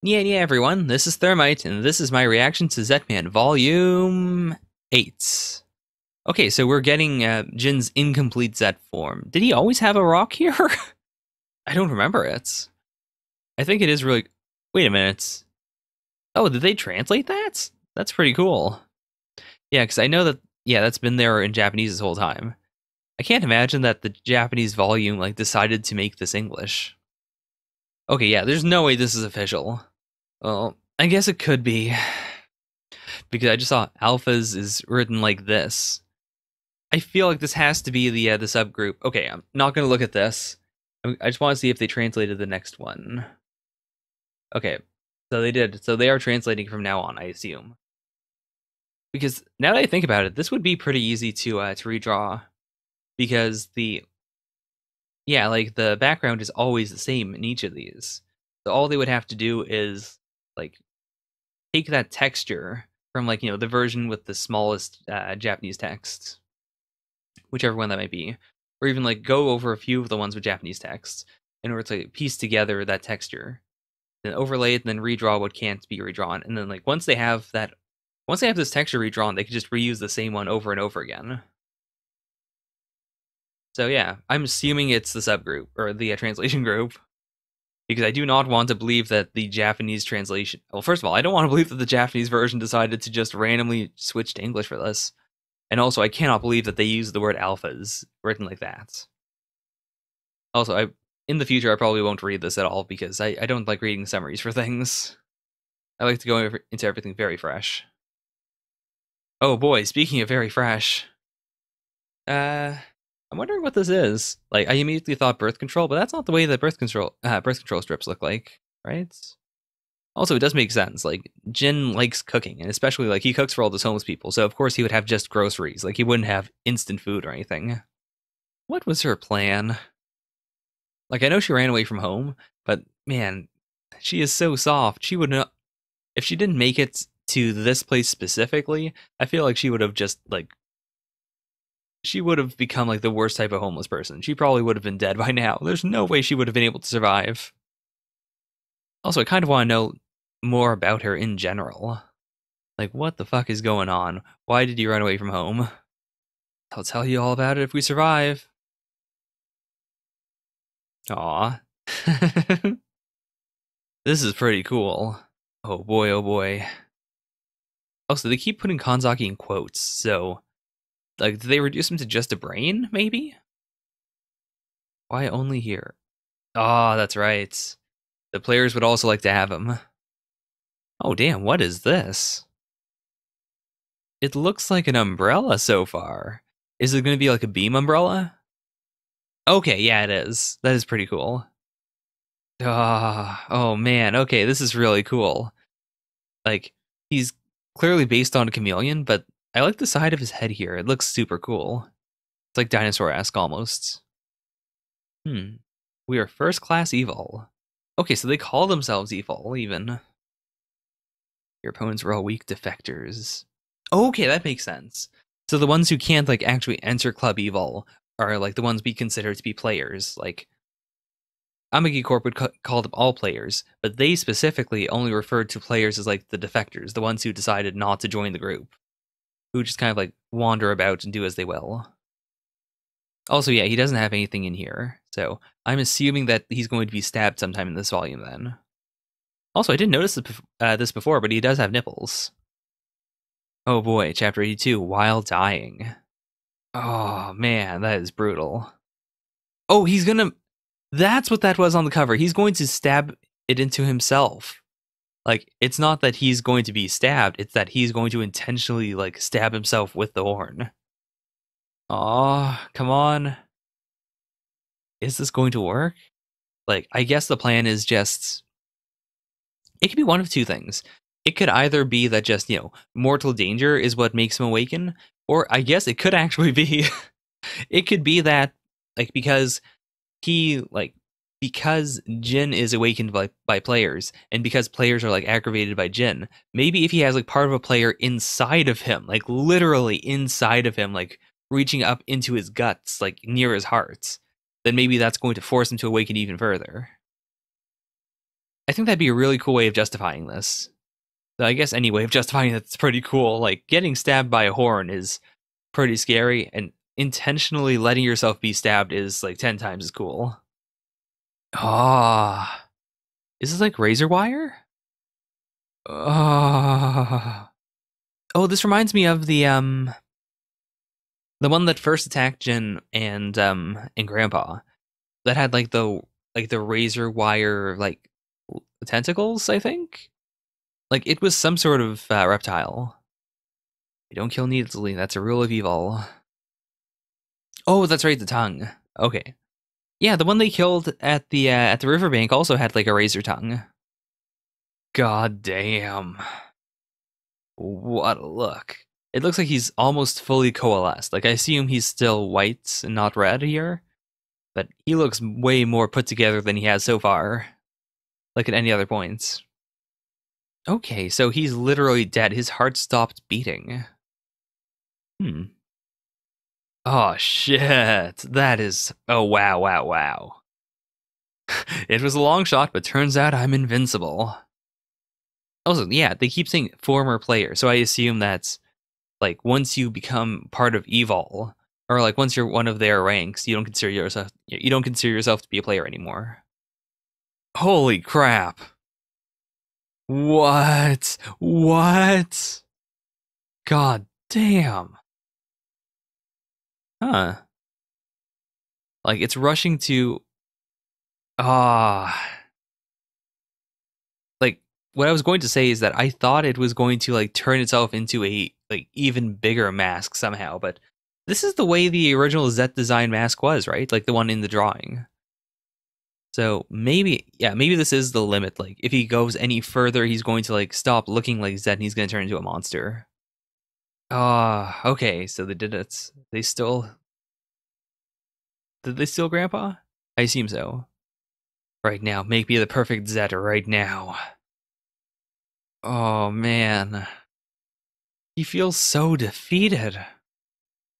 Yeah, everyone, this is Thermite, and this is my reaction to Zetman Volume 8. Okay, so we're getting Jin's incomplete Zet form. Did he always have a rock here? I don't remember it. I think it is really... Wait a minute. Oh, did they translate that? That's pretty cool. Yeah, because I know that, yeah, that's been there in Japanese this whole time. I can't imagine that the Japanese volume, decided to make this English. Okay, yeah, there's no way this is official. Well, I guess it could be. Because I just saw alphas is written like this. I feel like this has to be the subgroup. Okay, I'm not gonna look at this. I just want to see if they translated the next one. Okay, so they did. So they are translating from now on, I assume. Because now that I think about it, this would be pretty easy to redraw, because the background is always the same in each of these. So all they would have to do is like take that texture from the version with the smallest Japanese text, whichever one that might be, or even go over a few of the ones with Japanese text in order to piece together that texture, then overlay it, and then redraw what can't be redrawn. And then once they have this texture redrawn, they can just reuse the same one over and over again. So yeah, I'm assuming it's the subgroup or the translation group, because I do not want to believe that the Japanese translation. Well, first of all, I don't want to believe that the Japanese version decided to just randomly switch to English for this. And also, I cannot believe that they use the word alphas written like that. Also, in the future, I probably won't read this at all, because I don't like reading summaries for things. I like to go into everything very fresh. Oh boy, speaking of very fresh, I'm wondering what this is. I immediately thought birth control, but that's not the way that birth control strips look like, right? Also, it does make sense. Jin likes cooking, and especially he cooks for all those homeless people, so of course he would have just groceries. He wouldn't have instant food or anything. What was her plan? I know she ran away from home, but man, she is so soft. She would not, if she didn't make it to this place specifically, I feel like she would have just she would have become the worst type of homeless person. She probably would have been dead by now. There's no way she would have been able to survive. Also, I kind of want to know more about her in general. What the fuck is going on? Why did you run away from home? I'll tell you all about it if we survive. Aw. This is pretty cool. Oh boy, oh boy. Also, they keep putting Kanzaki in quotes, so... did they reduce him to just a brain, maybe? Why only here? Ah, that's right. The players would also like to have him. Oh damn, what is this? It looks like an umbrella so far. Is it going to be like a beam umbrella? Okay, yeah, it is. That is pretty cool. Ah, oh man, okay, this is really cool. He's clearly based on a chameleon, but I like the side of his head here. It looks super cool. It's like dinosaur-esque almost. We are first class evil. Okay, so they call themselves evil, even. Your opponents were all weak defectors. Okay, that makes sense. So the ones who can't actually enter Club Evil are the ones we consider to be players. Amagi Corp would call them all players, but they specifically only referred to players as the defectors, the ones who decided not to join the group, who just kind of wander about and do as they will. Also, yeah, he doesn't have anything in here, so I'm assuming that he's going to be stabbed sometime in this volume then. Also, I didn't notice this before, but he does have nipples. Oh boy, chapter 82, while dying. Oh man, that is brutal. Oh, he's gonna... That's what that was on the cover. He's going to stab it into himself. It's not that he's going to be stabbed, it's that he's going to intentionally, stab himself with the horn. Aw, come on. Is this going to work? I guess the plan is just... It could be one of two things. It could either be that just, mortal danger is what makes him awaken, or I guess it could actually be... It could be that, because because Jin is awakened by players, and because players are aggravated by Jin, maybe if he has part of a player inside of him, literally inside of him, reaching up into his guts, near his heart, then maybe that's going to force him to awaken even further. I think that'd be a really cool way of justifying this. So I guess any way of justifying it's pretty cool. Like, getting stabbed by a horn is pretty scary, and intentionally letting yourself be stabbed is like 10 times as cool. Ah, is this like razor wire? Ah. Oh, this reminds me of the one that first attacked Jin and Grandpa. That had like the razor wire like tentacles, I think. Like, it was some sort of reptile. You don't kill needlessly. That's a rule of evil. Oh, that's right, the tongue. Okay. Yeah, the one they killed at the riverbank also had like a razor tongue. God damn. What a look. It looks like he's almost fully coalesced. Like, I assume he's still white and not red here, but he looks way more put together than he has so far. Like at any other points. Okay, so he's literally dead. His heart stopped beating. Oh, shit. That is... Oh, wow, wow, wow. It was a long shot, but turns out I'm invincible. Also, yeah, they keep saying former player, so I assume that's, like, once you become part of Evol, or, like, once you're one of their ranks, you don't consider yourself to be a player anymore. Holy crap. What? What? God damn. Huh. Like, it's rushing to... Like, what I was going to say is that I thought it was going to, like, turn itself into a, like, even bigger mask somehow, but this is the way the original Zet design mask was, right? Like, the one in the drawing. So, maybe this is the limit. Like, if he goes any further, he's going to, like, stop looking like Zet and he's going to turn into a monster. Okay, so they did it. Did they steal Grandpa? I assume so. Right now, make me the perfect Zeta right now. Oh, man. He feels so defeated.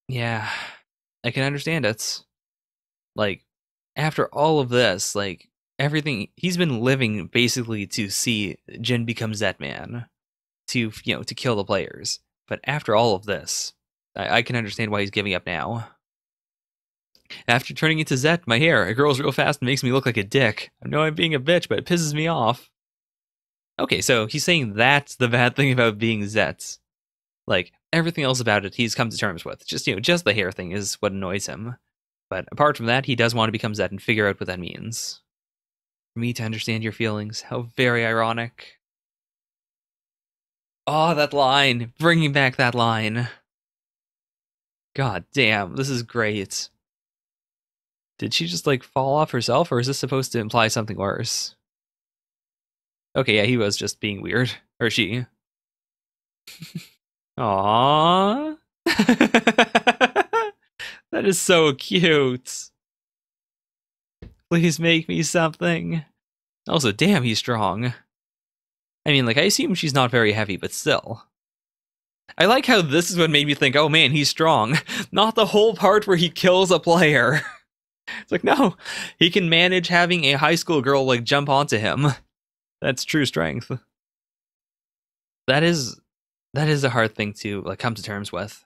Yeah, I can understand it. Like, after all of this, like, everything, he's been living basically to see Jin become Zetman, to kill the players. But after all of this, I can understand why he's giving up now. After turning into Zet, my hair, it grows real fast and makes me look like a dick. I know I'm being a bitch, but it pisses me off. Okay, so he's saying that's the bad thing about being Zet. Like, everything else about it, he's come to terms with. Just the hair thing is what annoys him. But apart from that, he does want to become Zet and figure out what that means. For me to understand your feelings, how very ironic. Oh, that line! Bringing back that line. God damn, this is great. Did she just, like, fall off herself, or is this supposed to imply something worse? Okay, yeah, he was just being weird. Or she. Aww. That is so cute. Please make me something. Also, damn, he's strong. I mean, like, I assume she's not very heavy, but still. I like how this is what made me think, oh man, he's strong. Not the whole part where he kills a player. It's like, no, he can manage having a high school girl, like, jump onto him. That's true strength. That is a hard thing to, like, come to terms with.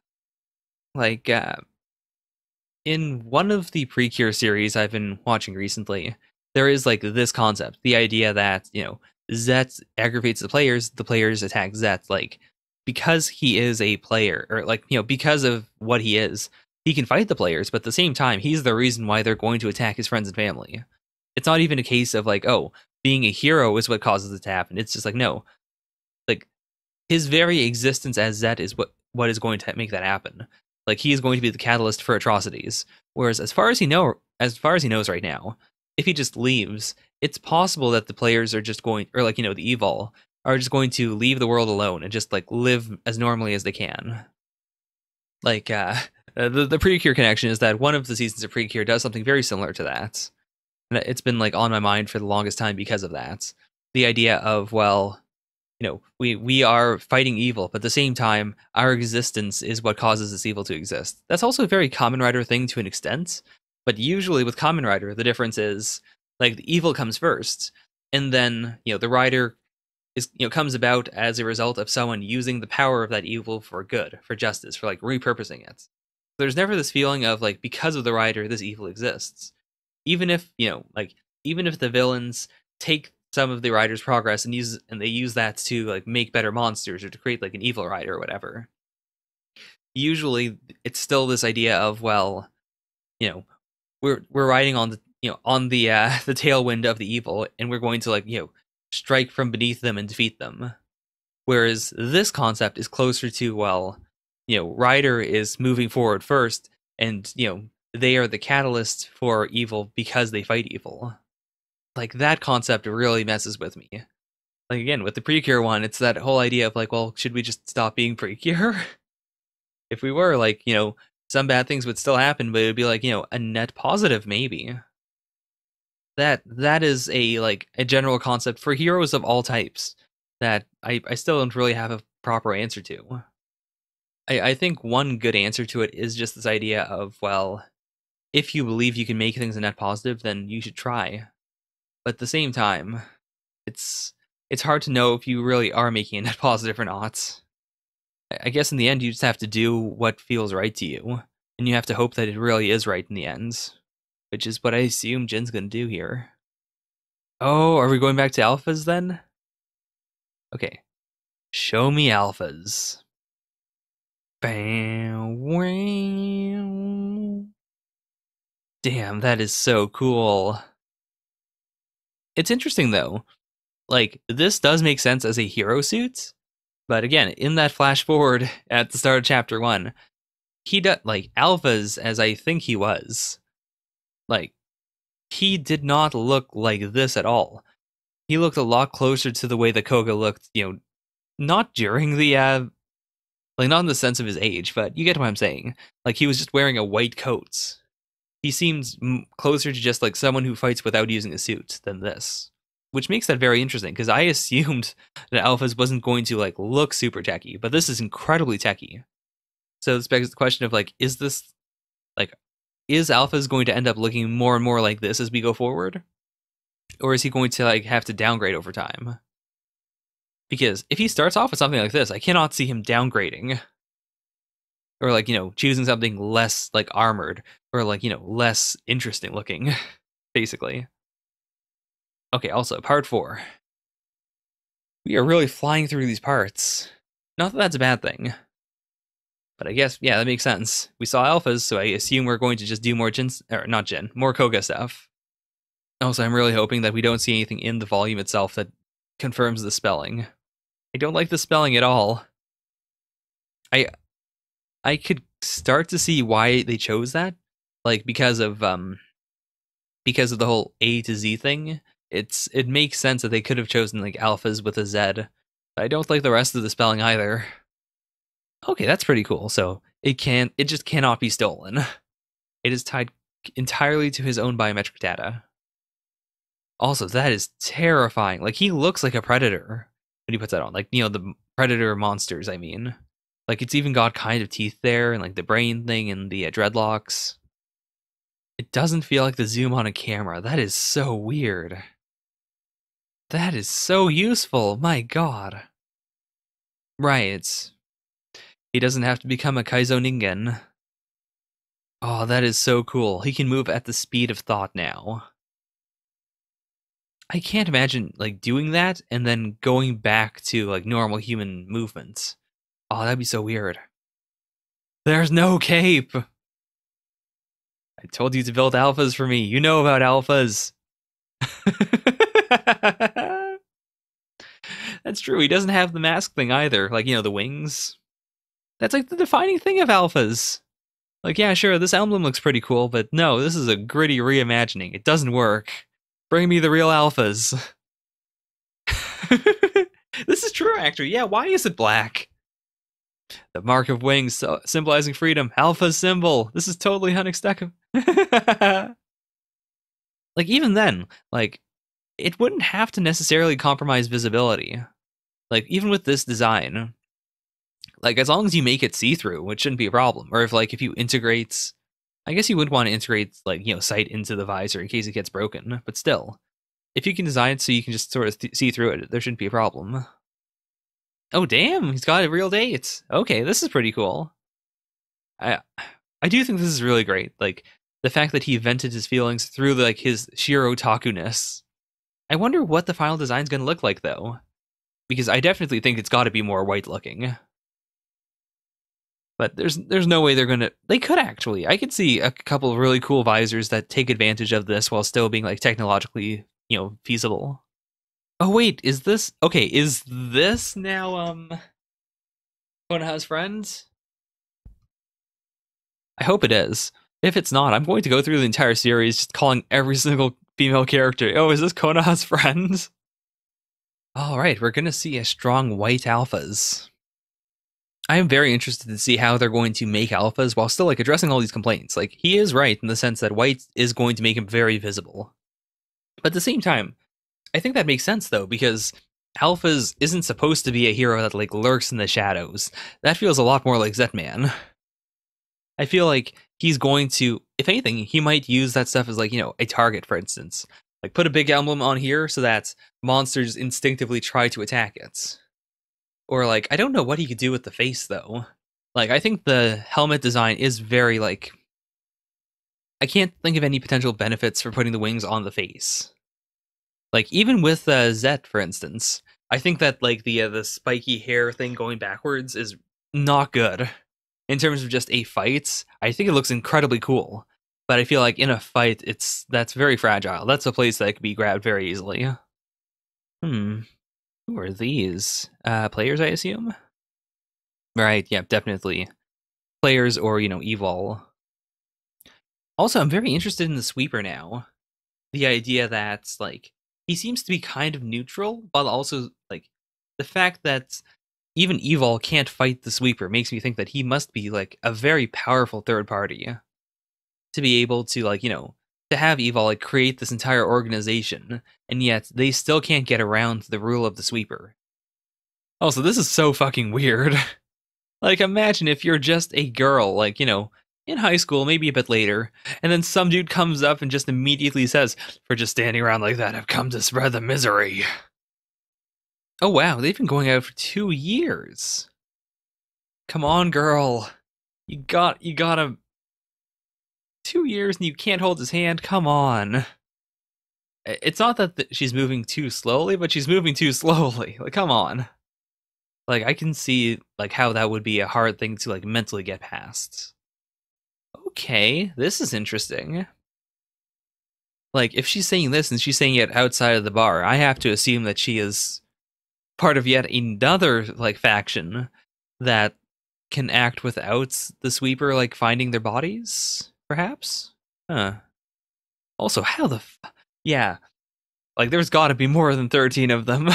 Like, in one of the Precure series I've been watching recently, there is, like, this concept. The idea that, Zet aggravates the players attack Zet. Like, because he is a player, or, like, because of what he is, he can fight the players, but at the same time, he's the reason why they're going to attack his friends and family. It's not even a case of, like, oh, being a hero is what causes it to happen. It's just like, no. Like, his very existence as Zet is what is going to make that happen. Like, he is going to be the catalyst for atrocities. Whereas, as far as he knows right now, if he just leaves, it's possible that the players are just going, or, like, the Evol are just going to leave the world alone and just, like, live as normally as they can. Like, the Precure connection is that one of the seasons of Precure does something very similar to that. And it's been, like, on my mind for the longest time because of that. The idea of, well, we are fighting evil, but at the same time, our existence is what causes this evil to exist. That's also a very Kamen Rider thing to an extent, but usually with Kamen Rider, the difference is, like, the evil comes first, and then the rider is comes about as a result of someone using the power of that evil for good, for justice, for like repurposing it. There's never this feeling of like, because of the rider, this evil exists. Even if even if the villains take some of the rider's progress and they use that to like make better monsters or to create like an evil rider or whatever, usually it's still this idea of, well, we're riding on the on the the tailwind of the evil, and we're going to like strike from beneath them and defeat them. Whereas this concept is closer to, well, Ryder is moving forward first, and they are the catalyst for evil because they fight evil. Like, that concept really messes with me. Like, again, with the Precure one, it's that whole idea of like, well, should we just stop being Precure? If we were, like, some bad things would still happen, but it would be like, a net positive maybe. That is a general concept for heroes of all types that I still don't really have a proper answer to. I think one good answer to it is just this idea of, well, if you believe you can make things a net positive, then you should try. But at the same time, it's hard to know if you really are making a net positive or not. I guess in the end, you just have to do what feels right to you, and you have to hope that it really is right in the end, which is what I assume Jin's gonna do here. Oh, are we going back to alphas then? Okay. Show me alphas. Bam, wow. Damn, that is so cool. It's interesting though. Like, this does make sense as a hero suit, but again, in that flash forward at the start of chapter 1, he does like alphas as I think he was. Like, he did not look like this at all. He looked a lot closer to the way that Koga looked, not during the like, not in the sense of his age, but you get what I'm saying. Like, he was just wearing a white coat. He seems closer to just like someone who fights without using a suit than this, which makes that very interesting, because I assumed that Alphas wasn't going to like look super techy, but this is incredibly techy. So this begs the question of like, is Alphas going to end up looking more and more like this as we go forward? Or is he going to like have to downgrade over time? Because if he starts off with something like this, I cannot see him downgrading. Or like, choosing something less like armored, or like, less interesting looking, basically. Okay, also, part 4. We are really flying through these parts. Not that that's a bad thing. But I guess, yeah, that makes sense. We saw alphas, so I assume we're going to just do more more Koga stuff. Also, I'm really hoping that we don't see anything in the volume itself that confirms the spelling. I don't like the spelling at all. I could start to see why they chose that, like because of the whole A to Z thing. It makes sense that they could have chosen like alphas with a Z. I don't like the rest of the spelling either. Okay, that's pretty cool. So it just cannot be stolen. It is tied entirely to his own biometric data. Also, that is terrifying. Like, he looks like a predator when he puts that on. Like, the predator monsters, I mean. Like, it's even got kind of teeth there, and like the brain thing and the dreadlocks. It doesn't feel like the zoom on a camera. That is so weird. That is so useful. My god. Right. He doesn't have to become a Kaizo Ningen. Oh, that is so cool. He can move at the speed of thought now. I can't imagine like doing that and then going back to like normal human movements. Oh, that'd be so weird. There's no cape. I told you to build alphas for me. You know about alphas. That's true. He doesn't have the mask thing either. Like, the wings. That's like the defining thing of alphas. Like, yeah, sure, this emblem looks pretty cool, but no, this is a gritty reimagining. It doesn't work. Bring me the real alphas. This is true, actually. Yeah, why is it black? The mark of wings, symbolizing freedom. Alpha symbol. This is totally unexpected. Like, even then, like, it wouldn't have to necessarily compromise visibility. Like, even with this design, like, as long as you make it see-through, it shouldn't be a problem. Or if you integrate, I guess you wouldn't want to integrate, like, sight into the visor in case it gets broken, but still. if you can design it so you can just sort of see through it, there shouldn't be a problem. Oh damn, he's got a real date. Okay, this is pretty cool. I I do think this is really great. Like the fact that he vented his feelings through like his sheer otaku-ness. I wonder what the final design's gonna look like though, because I definitely think it's got to be more white looking. But there's no way they're gonna. They could actually. I could see a couple of really cool visors that take advantage of this while still being like technologically, feasible. Oh wait, is this okay? Is this now Konoha's friend? I hope it is. If it's not, I'm going to go through the entire series just calling every single female character. Oh, is this Konoha's friend? All right, we're gonna see a strong white alphas. I am very interested to see how they're going to make alphas while still like addressing all these complaints. Like he is right in the sense that white is going to make him very visible. But at the same time, I think that makes sense though, because alphas isn't supposed to be a hero that like lurks in the shadows. That feels a lot more like Zetman. I feel like he's going to, if anything, he might use that stuff as like, a target, for instance. Like put a big emblem on here so that monsters instinctively try to attack it. Or like, I don't know what he could do with the face though. Like, I think the helmet design is very like, I can't think of any potential benefits for putting the wings on the face. Like even with Zet, for instance, I think that like the spiky hair thing going backwards is not good. In terms of just a fight, I think it looks incredibly cool. But I feel like in a fight, that's very fragile. That's a place that could be grabbed very easily. Who are these? Players, I assume? Right, yeah, definitely. Players or, Evol. Also, I'm very interested in the sweeper now. The idea that, like, he seems to be kind of neutral, but also, like, the fact that even Evol can't fight the sweeper makes me think that he must be, like, a very powerful third party. To be able to, like, to have Evol, like, create this entire organization, and yet they still can't get around the rule of the sweeper. Also, this is so fucking weird. Like, imagine if you're just a girl, like, in high school, maybe a bit later, and then some dude comes up and just immediately says, "For just standing around like that, I've come to spread the misery." Oh, wow, they've been going out for 2 years. Come on, girl. You gotta... 2 years and you can't hold his hand? Come on. It's not that she's moving too slowly, but she's moving too slowly. Like, come on. Like, I can see, like, how that would be a hard thing to, like, mentally get past. Okay, this is interesting. Like, if she's saying this and she's saying it outside of the bar, I have to assume that she is part of yet another, like, faction that can act without the sweeper, like, finding their bodies, perhaps? Huh. Also, how the yeah. Like, there's gotta be more than 13 of them.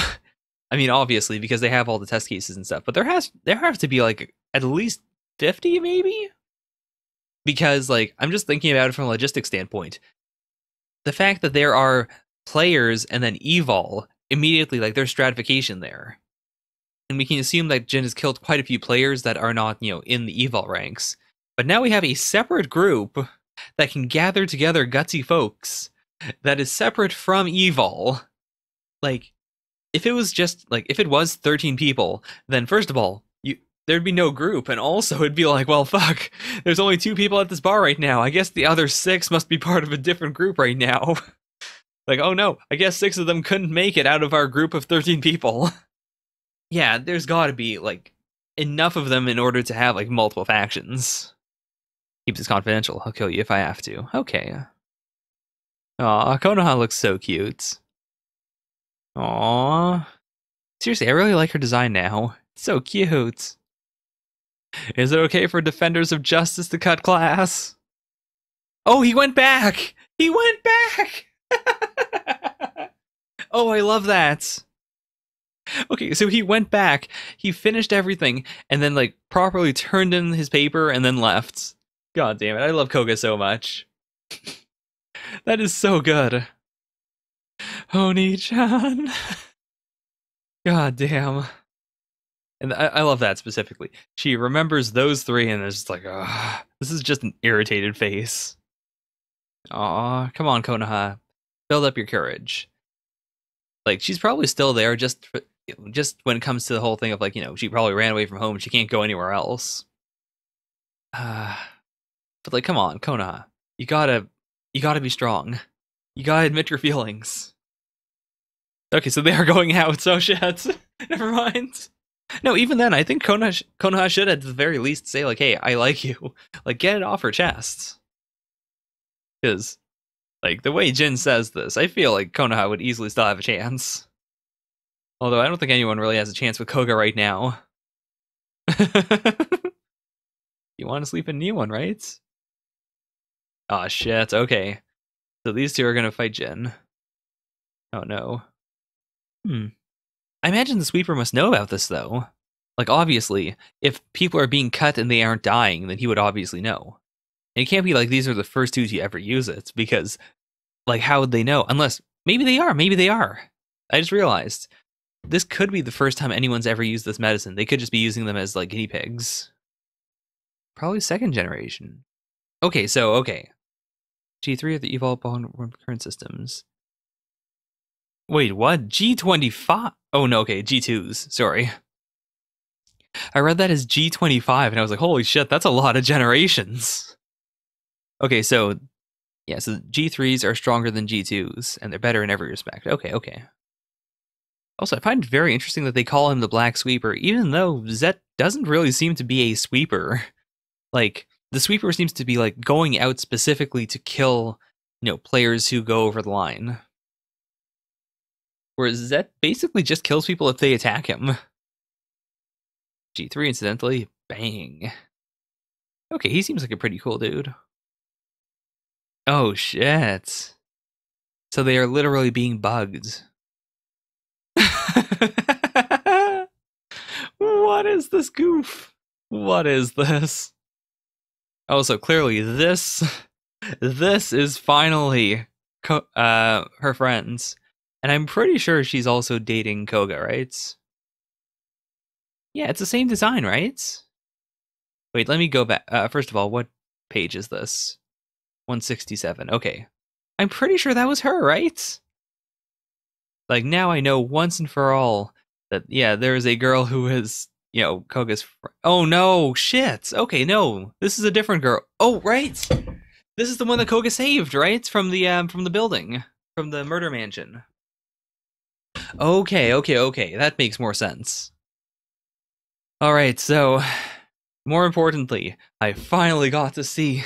I mean, obviously, because they have all the test cases and stuff, but there have to be, like, at least 50, maybe? Because, like, I'm just thinking about it from a logistics standpoint. The fact that there are players and then Evol, immediately, like, there's stratification there. And we can assume that Jin has killed quite a few players that are not, in the Evol ranks. But now we have a separate group that can gather together gutsy folks that is separate from Evol. Like, if it was just, like, if it was 13 people, then first of all, there'd be no group, and also it'd be like, well, fuck, there's only 2 people at this bar right now. I guess the other 6 must be part of a different group right now. Like, oh no, I guess 6 of them couldn't make it out of our group of 13 people. Yeah, there's gotta be, like, enough of them in order to have, like, multiple factions. Keep this confidential. I'll kill you if I have to. Okay. Aw, Konoha looks so cute. Aww. Seriously, I really like her design now. It's so cute. Is it okay for defenders of justice to cut class? Oh, he went back! He went back! Oh, I love that. Okay, so he went back, he finished everything, and then, like, properly turned in his paper and then left. God damn it, I love Koga so much. That is so good. Oni-chan. God damn. And I love that specifically. She remembers those 3 and is just like, ah, this is just an irritated face. Aw, come on, Konoha. Build up your courage. Like, she's probably still there just when it comes to the whole thing of, like, she probably ran away from home and she can't go anywhere else. But, like, come on, Konoha. You gotta be strong. You gotta admit your feelings. Okay, so they are going out, so shit. Never mind. No, even then, I think Konoha should at the very least say, like, hey, I like you. Like, get it off her chest. Because, like, the way Jin says this, I feel like Konoha would easily still have a chance. Although I don't think anyone really has a chance with Koga right now. You want to sleep in Nihon, right? Aw, shit, okay. So these two are gonna fight Jin. Oh no. I imagine the sweeper must know about this, though. Like, obviously, if people are being cut and they aren't dying, then he would obviously know. And it can't be like these are the first two to ever use it, because, like, how would they know? Unless, maybe they are. I just realized. This could be the first time anyone's ever used this medicine. They could just be using them as, like, guinea pigs. Probably second generation. Okay. G3 of the evolved bond current systems. Wait, what? G25? Oh, no, okay, G2s. Sorry. I read that as G25, and I was like, holy shit, that's a lot of generations. Okay, so, yeah, so G3s are stronger than G2s, and they're better in every respect. Okay. Also, I find it very interesting that they call him the Black Sweeper, even though Zet doesn't really seem to be a sweeper. Like, the sweeper seems to be, like, going out specifically to kill, players who go over the line. Whereas Zet basically just kills people if they attack him. G3, incidentally, bang. Okay, he seems like a pretty cool dude. Oh, shit. So they are literally being bugged. What is this goof? What is this? Oh, so clearly this is finally her friends. And I'm pretty sure she's also dating Koga, right? Yeah, it's the same design, right? Wait, let me go back. First of all, what page is this? 167. Okay. I'm pretty sure that was her, right? Like, now I know once and for all that, yeah, there is a girl who is, Koga's oh, no, shit. Okay, no. This is a different girl. Oh, right. This is the one that Koga saved, right? From the building. From the murder mansion. Okay. That makes more sense. Alright, so, more importantly, I finally got to see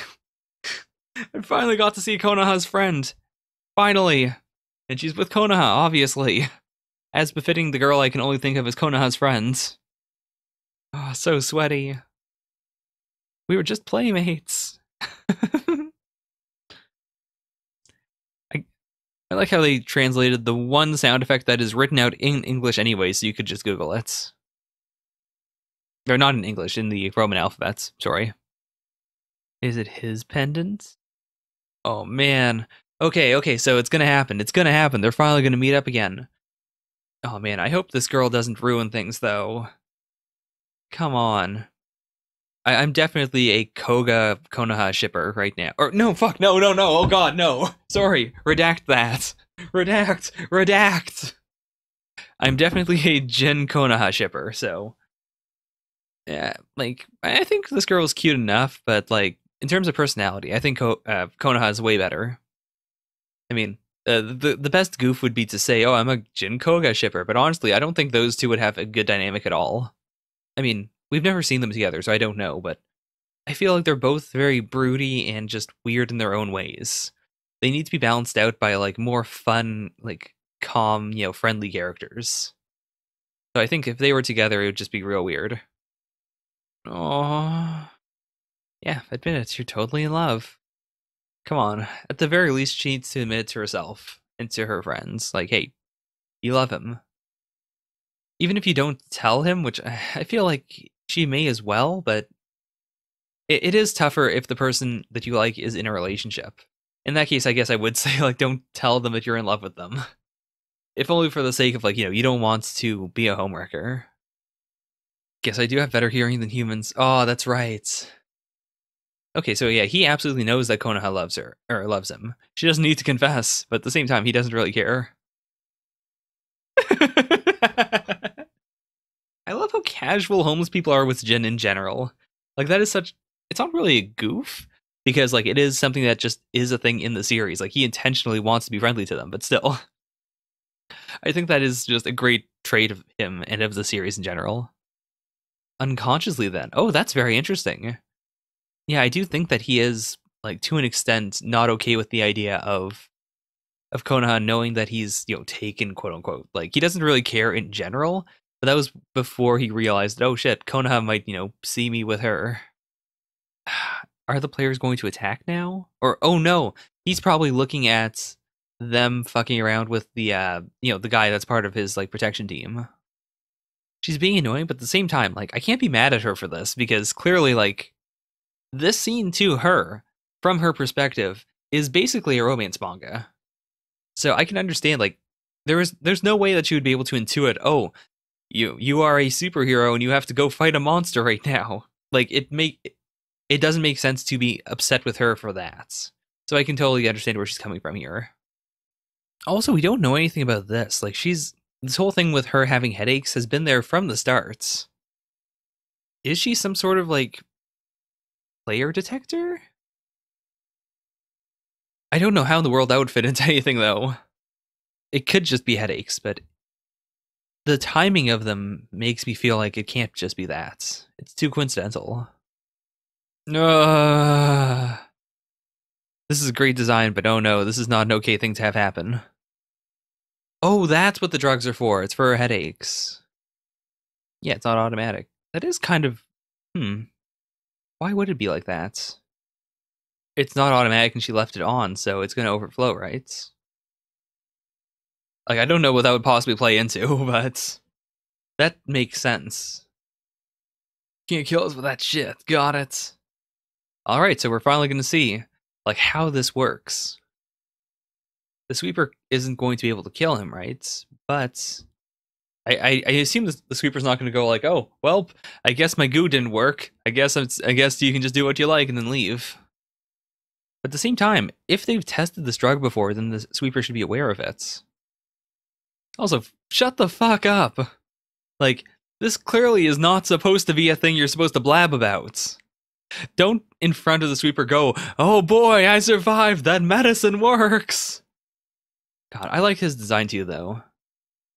Konoha's friend. Finally. And she's with Konoha, obviously. As befitting the girl I can only think of as Konoha's friends. Oh, so sweaty. We were just playmates. I like how they translated the one sound effect that is written out in English anyway, so you could just Google it. Or not in English, in the Roman alphabets, sorry. Is it his pendant? Oh, man. Okay, so it's gonna happen. They're finally gonna meet up again. Oh, man, I hope this girl doesn't ruin things, though. Come on. I'm definitely a Koga Konoha shipper right now. Or, no, fuck, no, oh god, no. Sorry, redact that. Redact. I'm definitely a Jin Konoha shipper, so... Yeah, like, I think this girl is cute enough, but, like, in terms of personality, I think Konoha is way better. I mean, the best goof would be to say, oh, I'm a Jin Koga shipper, but honestly, I don't think those two would have a good dynamic at all. I mean, we've never seen them together, so I don't know, but I feel like they're both very broody and just weird in their own ways. They need to be balanced out by, like, more fun, like, calm, friendly characters. So I think if they were together, it would just be real weird. Oh, yeah, admit it, you're totally in love. Come on, at the very least, she needs to admit to herself and to her friends, like, hey, you love him. Even if you don't tell him, which I feel like she may as well, but it is tougher if the person that you like is in a relationship. In that case, I guess I would say, like, don't tell them that you're in love with them. If only for the sake of, like, you don't want to be a homewrecker. Guess I do have better hearing than humans. Oh, that's right. Okay, so yeah, he absolutely knows that Konoha loves her, or loves him. She doesn't need to confess, but at the same time, he doesn't really care. I love how casual homeless people are with Jin in general. Like that is such it's not really a goof because like it is something that just is a thing in the series. Like he intentionally wants to be friendly to them, but still. I think that is just a great trait of him and of the series in general. Unconsciously then. Oh, that's very interesting. Yeah, I do think that he is like to an extent not okay with the idea of Konoha knowing that he's, taken, quote unquote. Like he doesn't really care in general, but that was before he realized that, oh shit, Konoha might, see me with her. Are the players going to attack now? Or oh no, he's probably looking at them fucking around with the the guy that's part of his like protection team. She's being annoying, but at the same time, like I can't be mad at her for this because clearly like this scene to her, from her perspective, is basically a romance manga. So I can understand like there's no way that you would be able to intuit, oh, you are a superhero and you have to go fight a monster right now. Like it doesn't make sense to be upset with her for that. So I can totally understand where she's coming from here. Also, we don't know anything about this. Like this whole thing with her having headaches has been there from the start. Is she some sort of like player detector? I don't know how in the world that would fit into anything though. It could just be headaches, but the timing of them makes me feel like it can't just be that. It's too coincidental. This is great design, but oh no, this is not an okay thing to have happen. Oh, that's what the drugs are for. It's for her headaches. Yeah, it's not automatic. That is kind of... Why would it be like that? It's not automatic and she left it on, so it's going to overflow, right? Like, I don't know what that would possibly play into, but... That makes sense. Can't kill us with that shit. Got it. Alright, so we're finally going to see, like, how this works. The sweeper isn't going to be able to kill him, right? But... I assume the sweeper's not going to go like, oh, well, I guess my goo didn't work. I guess you can just do what you like and then leave. But at the same time, if they've tested this drug before, then the sweeper should be aware of it. Also, shut the fuck up. Like, this clearly is not supposed to be a thing you're supposed to blab about. Don't in front of the sweeper go, oh boy, I survived, that medicine works. God, I like his design too, though.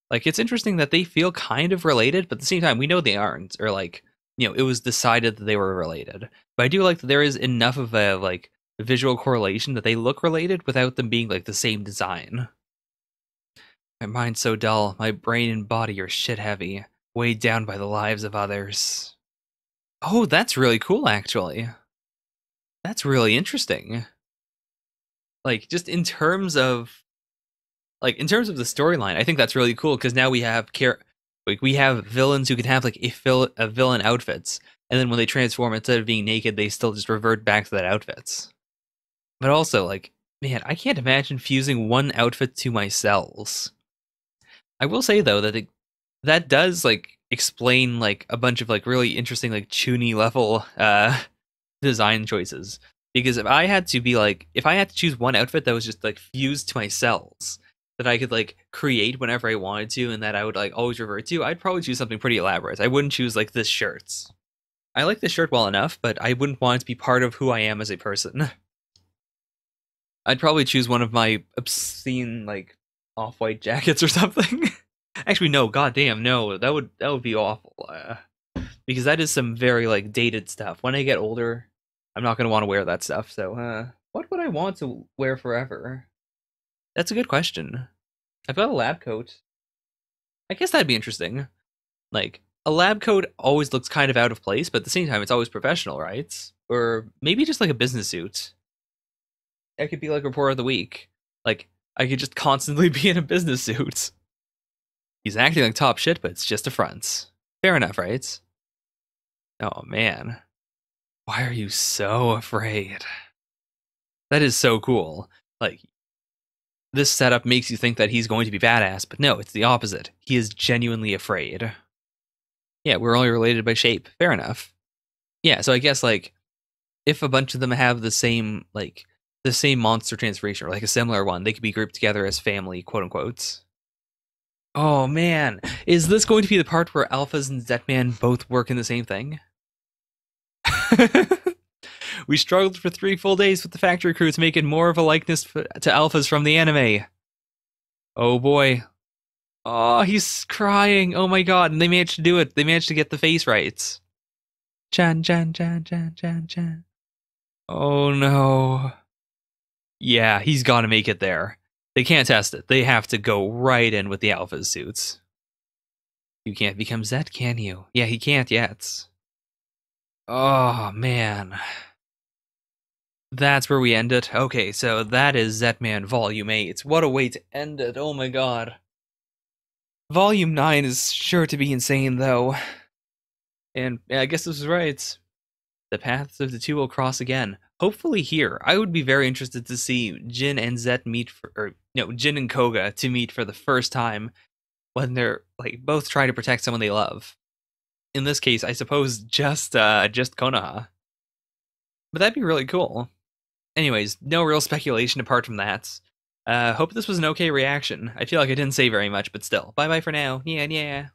Like, it's interesting that they feel kind of related, but at the same time, we know they aren't. Or, like, it was decided that they were related. But I do like that there is enough of a, like, visual correlation that they look related without them being, like, the same design. My mind's so dull. My brain and body are shit-heavy, weighed down by the lives of others. Oh, that's really cool, actually. That's really interesting. Like, just in terms of... Like, in terms of the storyline, I think that's really cool, because now we have we have villains who can have, like, a villain outfits, and then when they transform, instead of being naked, they still just revert back to that outfits. But also, like, man, I can't imagine fusing one outfit to my cells. I will say, though, that that does, like, explain, like, a bunch of, like, really interesting, like, Chuny level design choices. Because if I had to choose one outfit that was just, like, fused to my cells, that I could, like, create whenever I wanted to, and that I would, like, always revert to, I'd probably choose something pretty elaborate. I wouldn't choose, like, this shirt. I like this shirt well enough, but I wouldn't want it to be part of who I am as a person. I'd probably choose one of my obscene, like, off-white jackets or something. Actually, no, goddamn, no, that would be awful. Because that is some very, like, dated stuff. When I get older, I'm not gonna want to wear that stuff, so, what would I want to wear forever? That's a good question. I've got a lab coat. I guess that'd be interesting. Like, a lab coat always looks kind of out of place, but at the same time, it's always professional, right? Or maybe just like a business suit. That could be like Report of the Week. Like, I could just constantly be in a business suit. He's acting like top shit, but it's just a front. Fair enough, right? Oh, man. Why are you so afraid? That is so cool. Like, this setup makes you think that he's going to be badass, but no, it's the opposite. He is genuinely afraid. Yeah, we're only related by shape. Fair enough. Yeah, so I guess, like, if a bunch of them have the same monster transformation, or like a similar one, they could be grouped together as family, quote unquote. Oh man, is this going to be the part where Alphas and Zetman both work in the same thing? We struggled for 3 full days with the factory crew to make it more of a likeness to Alphas from the anime. Oh boy. Oh, he's crying. Oh my god, and they managed to do it. They managed to get the face right. Chan, chan, chan, chan, chan, chan. Oh no. Yeah, he's gotta make it there. They can't test it. They have to go right in with the Alpha suits. You can't become Zet, can you? Yeah, he can't yet. Oh, man. That's where we end it. Okay, so that is Zetman Volume 8. What a way to end it. Oh my god. Volume 9 is sure to be insane, though. And yeah, I guess this was right. The paths of the two will cross again. Hopefully here. I would be very interested to see Jin and Zet meet for, or no, Jin and Koga to meet for the first time when they're like both trying to protect someone they love. In this case, I suppose just Konoha. But that'd be really cool. Anyways, no real speculation apart from that. Hope this was an okay reaction. I feel like I didn't say very much, but still. Bye bye for now. Yeah, yeah.